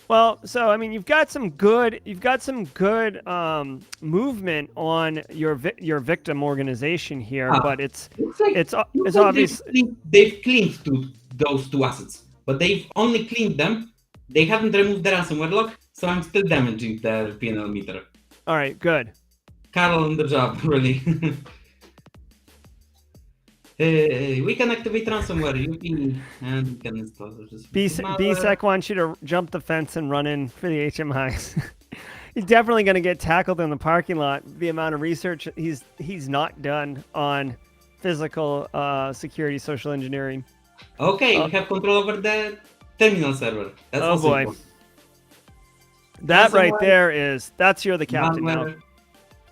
Well, so I mean, you've got some good movement on your victim organization here, but it's obvious. They've cleaned those two assets, but they've only cleaned them. They haven't removed the ransomware lock, so I'm still damaging their P&L meter. All right, good. Carl on the job, really. We can activate ransomware, and we can install this. BSEC wants you to jump the fence and run in for the HMIs. He's definitely going to get tackled in the parking lot. The amount of research he's not done on physical security, social engineering. Okay, we have control over the terminal server. That's oh boy, important. that right there that's you're the captain now.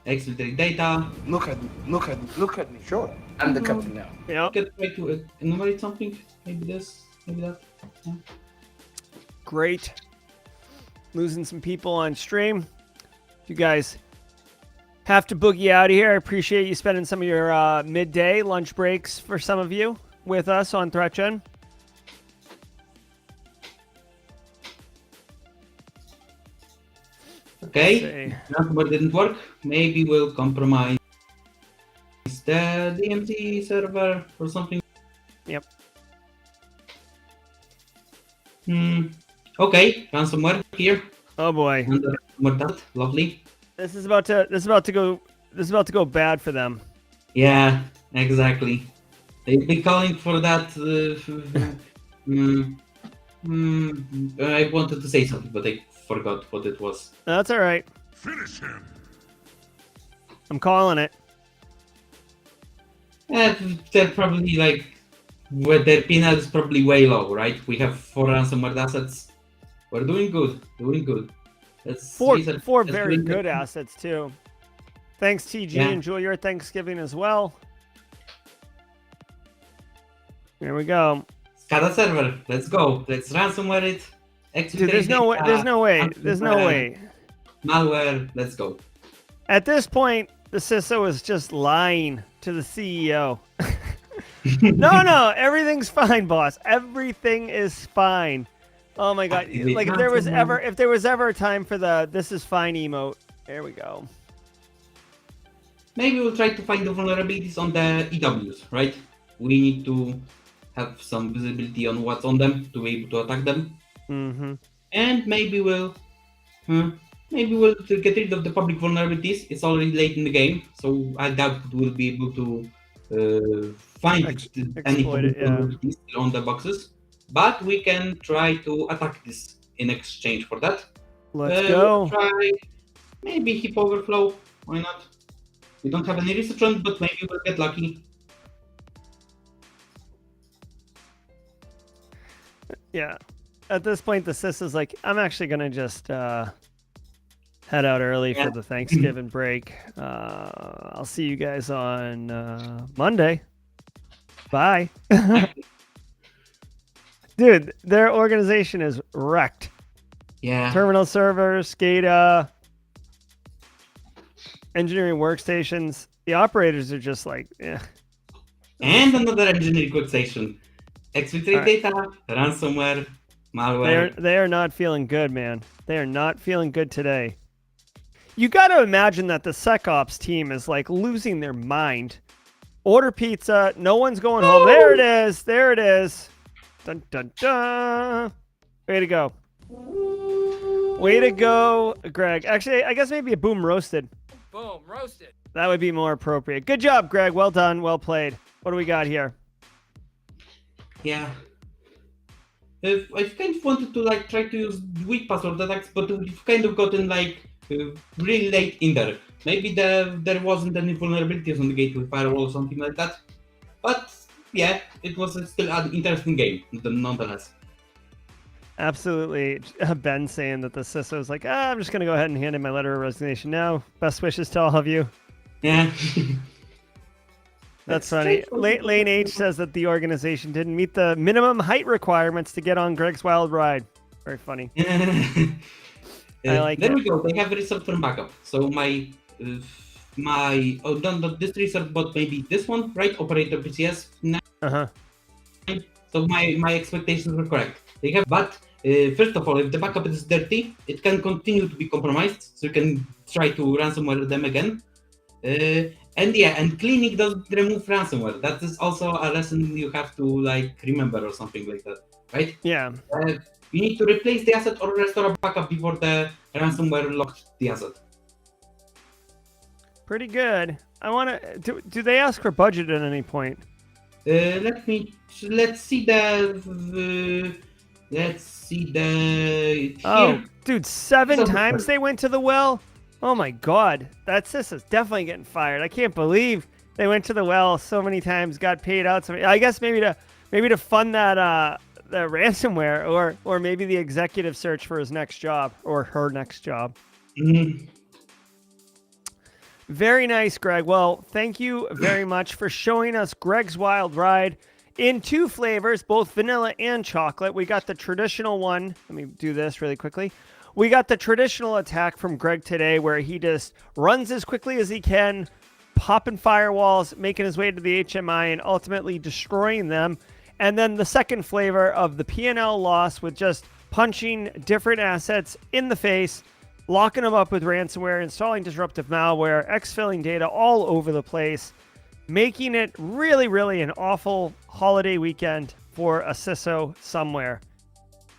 Exfiltrate data. Look at me. Sure. I'm the captain now. Yeah. Get try to enumerate something. Maybe this, maybe that. Yeah. Great. Losing some people on stream. You guys have to boogie out of here. I appreciate you spending some of your midday lunch breaks for some of you with us on ThreatGEN. Okay, ransomware didn't work. Maybe we'll compromise the DMZ server or something. Yep. Okay, ransomware here. Oh boy. Lovely. This is about to go bad for them. Yeah, exactly. They've been calling for that. I wanted to say something, but I forgot what it was. That's all right. Finish him. I'm calling it. They're probably like, with their peanut is probably way low, right? We have 4 ransomware assets. We're doing good, doing good. Four Let's very doing good assets too. Thanks, TG. Yeah. Enjoy your Thanksgiving as well. Here we go. SCADA server, let's go. Let's ransomware it. Dude, there's no way. There's no way. There's no way. Malware, let's go. At this point, the CISO is just lying to the CEO. No, everything's fine, boss. Everything is fine. Oh my god! Like if there was ever a time for the "this is fine" emote, there we go. Maybe we'll try to find the vulnerabilities on the EWs, right? We need to have some visibility on what's on them to be able to attack them. Mm-hmm. And maybe we'll get rid of the public vulnerabilities. It's already late in the game, so I doubt we'll be able to find any public vulnerabilities on the boxes. But we can try to attack this in exchange for that. Let's go. We'll try maybe heap overflow. Why not? We don't have any research on it, but maybe we'll get lucky. Yeah. At this point, the sis is like, I'm actually going to just head out early for the Thanksgiving break. I'll see you guys on Monday. Bye. Dude, their organization is wrecked. Yeah. Terminal servers, SCADA, engineering workstations. The operators are just like, yeah. And another engineering workstation. Exfiltrate data, ransomware, malware. They are not feeling good, man. They are not feeling good today. You got to imagine that the SecOps team is like losing their mind. Order pizza. No one's going home. There it is. There it is. Dun, dun, dun. Way to go. Way to go, Greg. Actually, I guess maybe a boom roasted. Boom, roasted. That would be more appropriate. Good job, Greg. Well done. Well played. What do we got here? Yeah. I've kind of wanted to like try to use weak password attacks, but we've kind of gotten like really late in there. Maybe there wasn't any vulnerabilities on the gateway firewall or something like that. But yeah, it was still an interesting game, nonetheless. Absolutely. Ben saying that the CISO is like, I'm just going to go ahead and hand in my letter of resignation now. Best wishes to all of you. Yeah. That's funny. Lane H says that the organization didn't meet the minimum height requirements to get on Greg's wild ride. Very funny. I like there it. we go. They have research from backup. So not this research, but maybe this one, right? Operator PCS. Uh-huh. So my expectations were correct. They have, but first of all, if the backup is dirty, it can continue to be compromised. So you can try to ransomware them again. And cleaning doesn't remove ransomware. That is also a lesson you have to like remember or something like that, right? Yeah. You need to replace the asset or restore a backup before the ransomware locked the asset. Pretty good. I want to. Do they ask for budget at any point? Let's see the. Oh, dude! 7 times they went to the well. Oh my god, that sis is definitely getting fired. I can't believe they went to the well so many times, got paid out. So I guess maybe to fund that the ransomware, or maybe the executive search for his next job or her next job. Mm-hmm. Very nice, Greg. Well, thank you very much for showing us Greg's Wild Ride in 2 flavors, both vanilla and chocolate. We got the traditional one. Let me do this really quickly. We got the traditional attack from Greg today where he just runs as quickly as he can, popping firewalls, making his way to the HMI, and ultimately destroying them. And then the second flavor of the P&L loss with just punching different assets in the face, locking them up with ransomware, installing disruptive malware, exfilling data all over the place, making it really, really an awful holiday weekend for a CISO somewhere.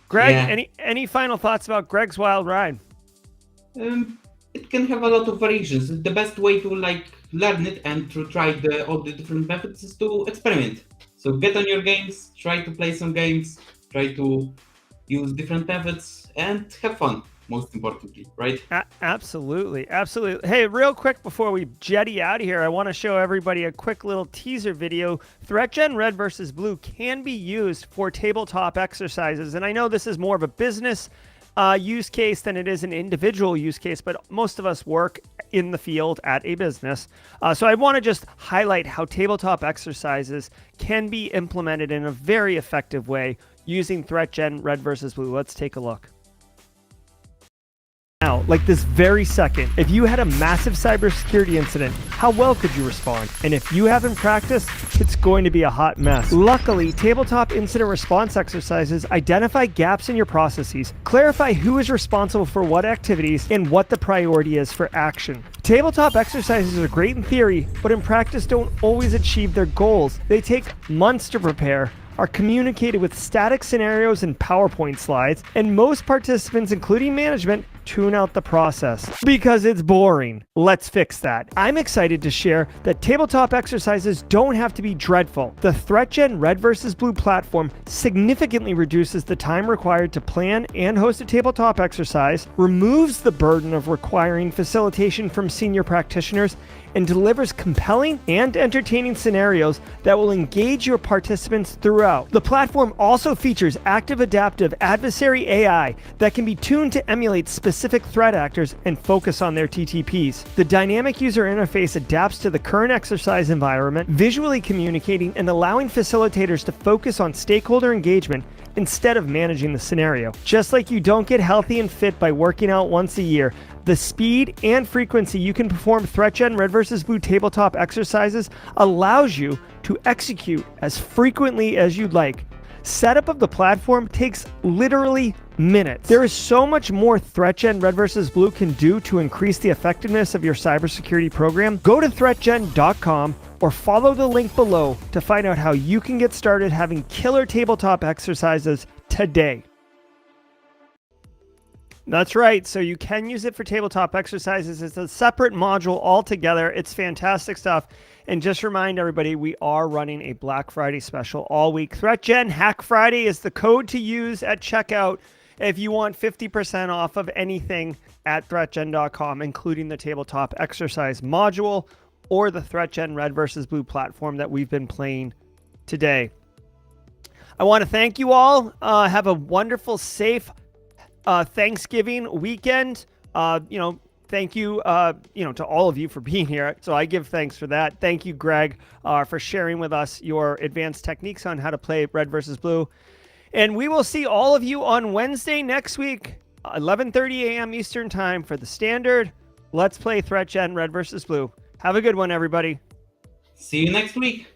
Greg, Yeah. any final thoughts about Greg's Wild Ride? It can have a lot of variations. The best way to like learn it and to try all the different methods is to experiment. So get on your games, try to play some games, try to use different methods, and have fun, most importantly, right? Absolutely. Absolutely. Hey, real quick before we jetty out of here, I want to show everybody a quick little teaser video. ThreatGEN Red versus Blue can be used for tabletop exercises. And I know this is more of a business use case than it is an individual use case, but most of us work in the field at a business. So I want to just highlight how tabletop exercises can be implemented in a very effective way using ThreatGEN Red versus Blue. Let's take a look. Now, like this very second, if you had a massive cybersecurity incident, how well could you respond? And if you haven't practiced, it's going to be a hot mess. Luckily, tabletop incident response exercises identify gaps in your processes, clarify who is responsible for what activities, and what the priority is for action. Tabletop exercises are great in theory, but in practice don't always achieve their goals. They take months to prepare, are communicated with static scenarios and PowerPoint slides, and most participants, including management, tune out the process because it's boring. Let's fix that. I'm excited to share that tabletop exercises don't have to be dreadful. The ThreatGEN Red versus Blue platform significantly reduces the time required to plan and host a tabletop exercise, removes the burden of requiring facilitation from senior practitioners, and delivers compelling and entertaining scenarios that will engage your participants throughout. The platform also features active adaptive adversary AI that can be tuned to emulate specific threat actors and focus on their TTPs. The dynamic user interface adapts to the current exercise environment, visually communicating and allowing facilitators to focus on stakeholder engagement instead of managing the scenario. Just like you don't get healthy and fit by working out once a year, the speed and frequency you can perform ThreatGEN Red versus Blue tabletop exercises allows you to execute as frequently as you'd like. Setup of the platform takes literally minutes. There is so much more ThreatGEN Red versus Blue can do to increase the effectiveness of your cybersecurity program. Go to threatgen.com or follow the link below to find out how you can get started having killer tabletop exercises today. That's right. So you can use it for tabletop exercises. It's a separate module altogether. It's fantastic stuff. And just remind everybody, we are running a Black Friday special all week. ThreatGEN Hack Friday is the code to use at checkout if you want 50% off of anything at threatgen.com, including the tabletop exercise module or the ThreatGEN Red versus Blue platform that we've been playing today. I want to thank you all. Have a wonderful, safe Thanksgiving weekend. Thank you, to all of you for being here. So I give thanks for that. Thank you, Greg, for sharing with us your advanced techniques on how to play Red versus Blue. And we will see all of you on Wednesday next week, 11:30 a.m. Eastern time for the standard Let's Play ThreatGEN Red versus Blue. Have a good one, everybody. See you next week.